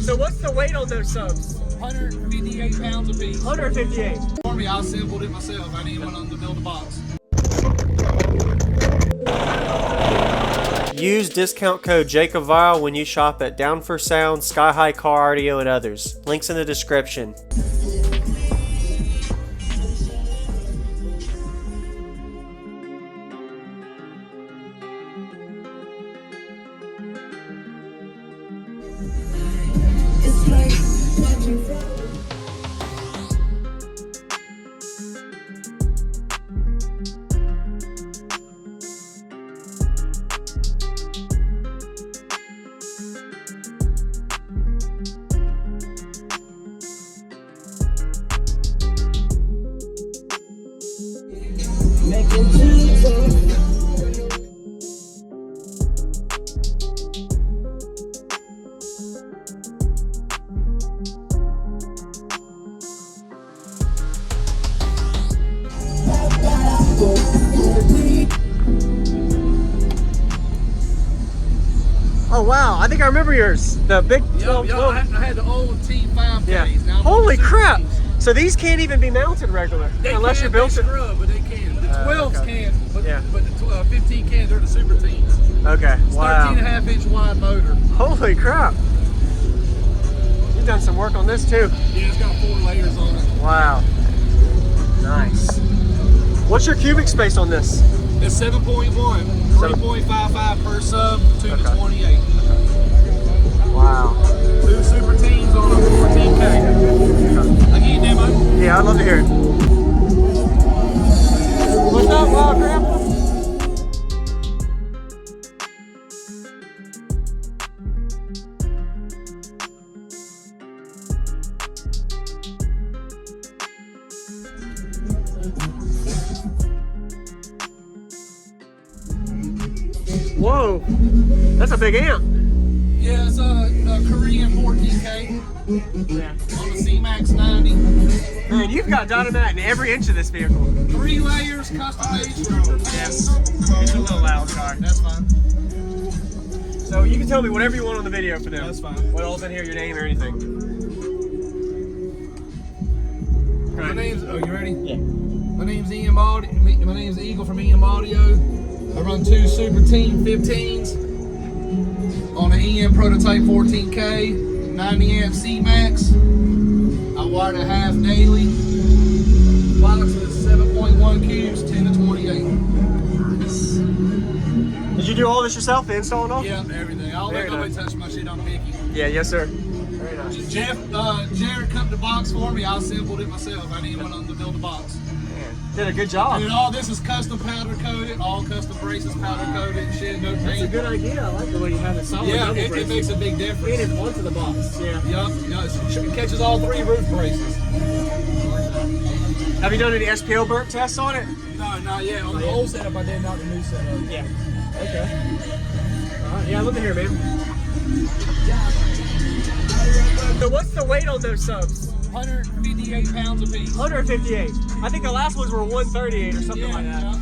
So what's the weight on those subs? 158 pounds a piece. 158. For me, I assembled it myself. I didn't want to build a box. Use discount code JACOBVILE when you shop at Down for Sound, Sky High Car Audio, and others. Links in the description. It's like watching from making Jesus. Oh wow, I think I remember yours. The big 12. I had the old T5Ks. Yeah. Now Holy the crap! 17s. So these can't even be mounted regular unless you're built they it. scrub, but they can. The 12s okay. can, but, Yeah. but the 15 can. They're the super teens. Okay. Wow. 13.5-inch wide motor. Holy crap! You've done some work on this too. Yeah, it's got 4 layers on it. Wow. Nice. What's your cubic space on this? It's 7.1, 3.55 per sub, 2 to 28. Wow. 2 super teens on a 14K. I give you a demo. Yeah, I'd love to hear it. What's up, Grandpa? Whoa, that's a big amp. Yeah, it's a Korean 14K Yeah. on the C-Max 90. Man, you've got dynamite in every inch of this vehicle. 3 layers, custom made strobe. Yes. It's a little loud, sorry. That's fine. So you can tell me whatever you want on the video for them. That's fine. What all's in here, your name or anything. My name's, oh, you ready? Yeah. My name's Ian Audio. My name's Eagle from EM Audio. I run 2 Super Team 15s on an EM Prototype 14K, 90 amp C-Max. I wire it half daily. Box is 7.1 cubes, 10 to 28. Did you do all this yourself, the install and all? Yeah, everything. I'll Very let nobody nice. touch my shit. I'm picky. Yeah, yes sir. Very nice. Jared cut the box for me. I assembled it myself. I didn't want to build a box. Man, did a good job. And all this is custom powder coated, all custom braces powder coated, shit, no That's a paint. good idea. I like the way you have it solid. Yeah, double it braces. makes a big difference. And it's onto the box. Yeah. Yup, it catches all 3 roof braces. Have you done any SPO burp tests on it? No, not yet. On the old setup, I did, not the new setup. Yeah. Okay. Alright, yeah, I'd love to hear, man. So what's the weight on those subs? 158 pounds a piece. 158. I think the last ones were 138 or something like that. Yeah.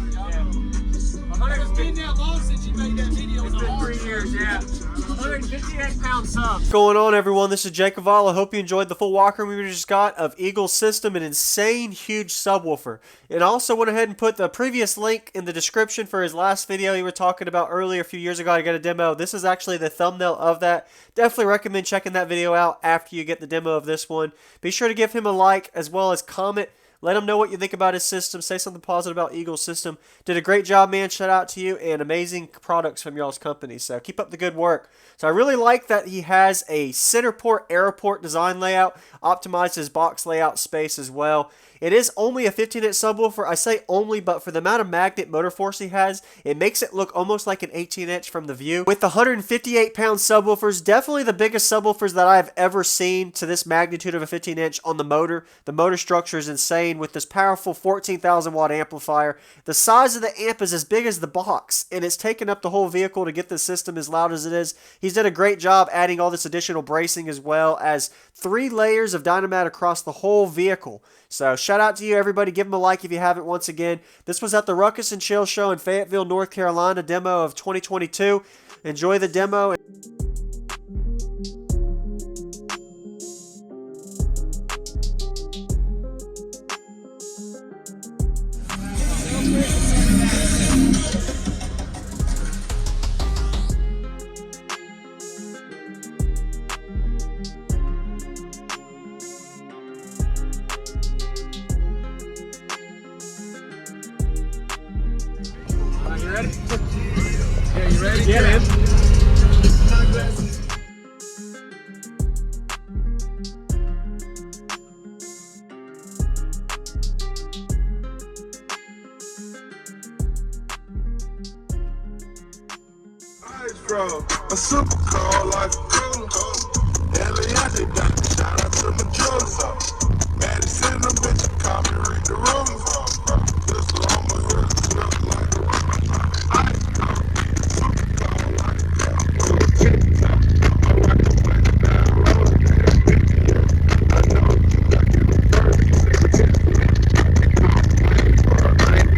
It's been that long since you made that video. It's been 3 years, yeah. 158 pound sub. What's going on, everyone? This is Jake Cavallo. I hope you enjoyed the full walkthrough we just got of Eagle's system, an insane huge subwoofer. And I also went ahead and put the previous link in the description for his last video he was talking about earlier a few years ago. I got a demo. This is actually the thumbnail of that. Definitely recommend checking that video out after you get the demo of this one. Be sure to give him a like as well as comment. Let him know what you think about his system. Say something positive about Eagle's system. Did a great job, man. Shout out to you, and amazing products from y'all's company. So keep up the good work. So I really like that he has a center port, air port design layout. Optimized his box layout space as well. It is only a 15-inch subwoofer. I say only, but for the amount of magnet motor force he has, it makes it look almost like an 18-inch from the view. With the 158-pound subwoofers, definitely the biggest subwoofers that I've ever seen to this magnitude of a 15-inch on the motor. The motor structure is insane with this powerful 14,000-watt amplifier. The size of the amp is as big as the box, and it's taken up the whole vehicle to get the system as loud as it is. He's done a great job adding all this additional bracing as well as 3 layers of dynamite across the whole vehicle. So shout out to you, everybody. Give him a like if you haven't once again. This was at the Ruckus and Chill Show in Fayetteville, North Carolina, demo of 2022. Enjoy the demo. Yeah, you ready? Yeah, man. From a super car like a cooler. Eliante got me, shout out to my jeweler. Madison, a bitch, call me read the room. This llama here look like a room. I call me a super car like a cooler. I like to play the down road. I know you got to get a bird. I ain't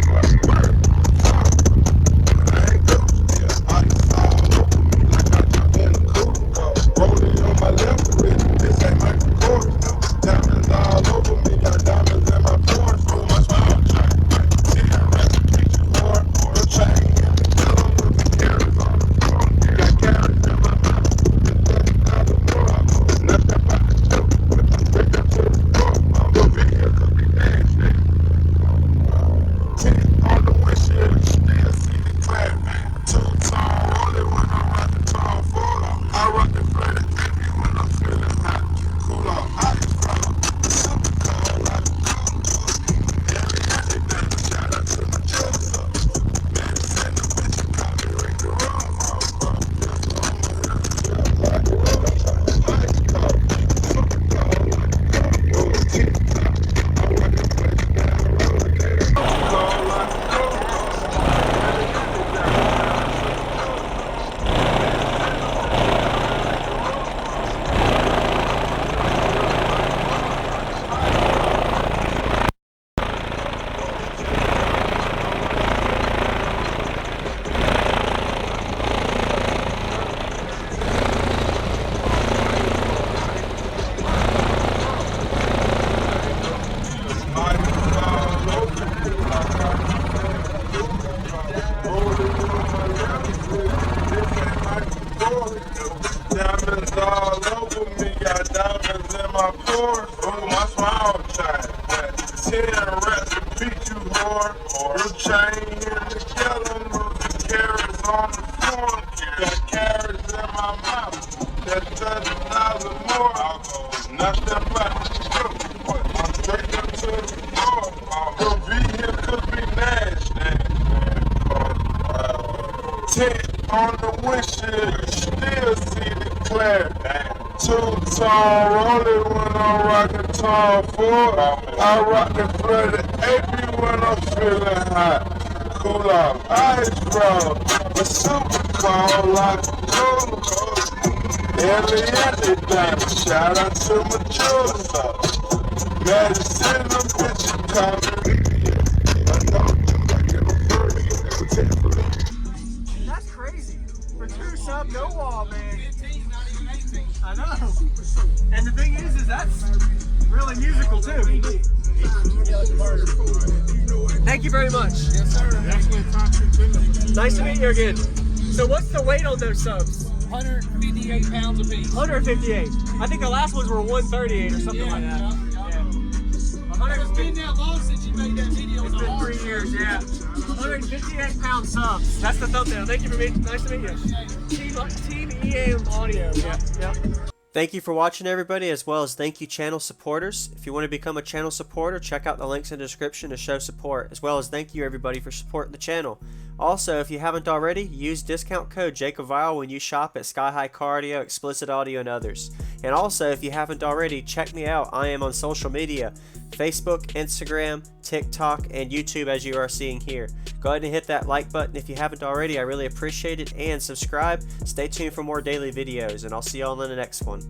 rolling on my left wrist, this ain't my record. Diamonds all over me, got diamonds in my pores. Oh, my smile shine, tear rest, beat you hard, no chain. Tell 'em with the carrots on the floor. Got carrots in my mouth, $10,000 more. I know nothing about the joke, but I'm straight up to the door. Your video could be nasty. 10 on the windshield, still see the clear. Too tall, only when I'm rocking tall full. I rock the blood baby when I'm feeling hot. Cool off, ice from the super cold like a cooler. Every day, shout out to my jeweler. Madison, the bitch, call me ring the room. This llama here feel like a roller. Ice cold, super cold like a cooler. TikTok, I rock the place down roller. Cold like a cooler. Diamonds all over me, got diamonds in my pores. Oh, my smile shine. 10 rats to beat you hard. Your chain in the yellow, losing carrots on the floor. Got carrots in my mouth. That's 30,000 more. Nothing but I'm straight up to the door. Your vehicle could be nasty. 10 on the windshield, still see the clear. Too tall, only when I'm rocking tall full. I rock the flooded AP when I'm feeling hot. Cool off, ice from a super cold like a cooler. Eliante got me, shout out to my jeweler. Madison, a bitch, call me. I know you like it a bird. That's crazy. For 2 sub, no wall, man. I know. And the thing is that's really musical too. Thank you very much. Yes, sir. Nice to meet you again. So what's the weight on those subs? 158 pounds apiece. 158. I think the last ones were 138 or something like that. It's been that long since you made that video. It's been 3 years, yeah. 158 pound subs. That's the thumbnail. Thank you for meeting. Nice to meet you. Team EM Audio. Yeah. Thank you for watching, everybody, as well as thank you channel supporters. If you want to become a channel supporter, check out the links in the description to show support, as well as thank you everybody for supporting the channel. Also, if you haven't already, use discount code JakeOfVile when you shop at Sky High Cardio, Explicit Audio, and others. And also, if you haven't already, check me out. I am on social media, Facebook, Instagram, TikTok, and YouTube, as you are seeing here. Go ahead and hit that like button if you haven't already. I really appreciate it. And subscribe. Stay tuned for more daily videos, and I'll see you all in the next one.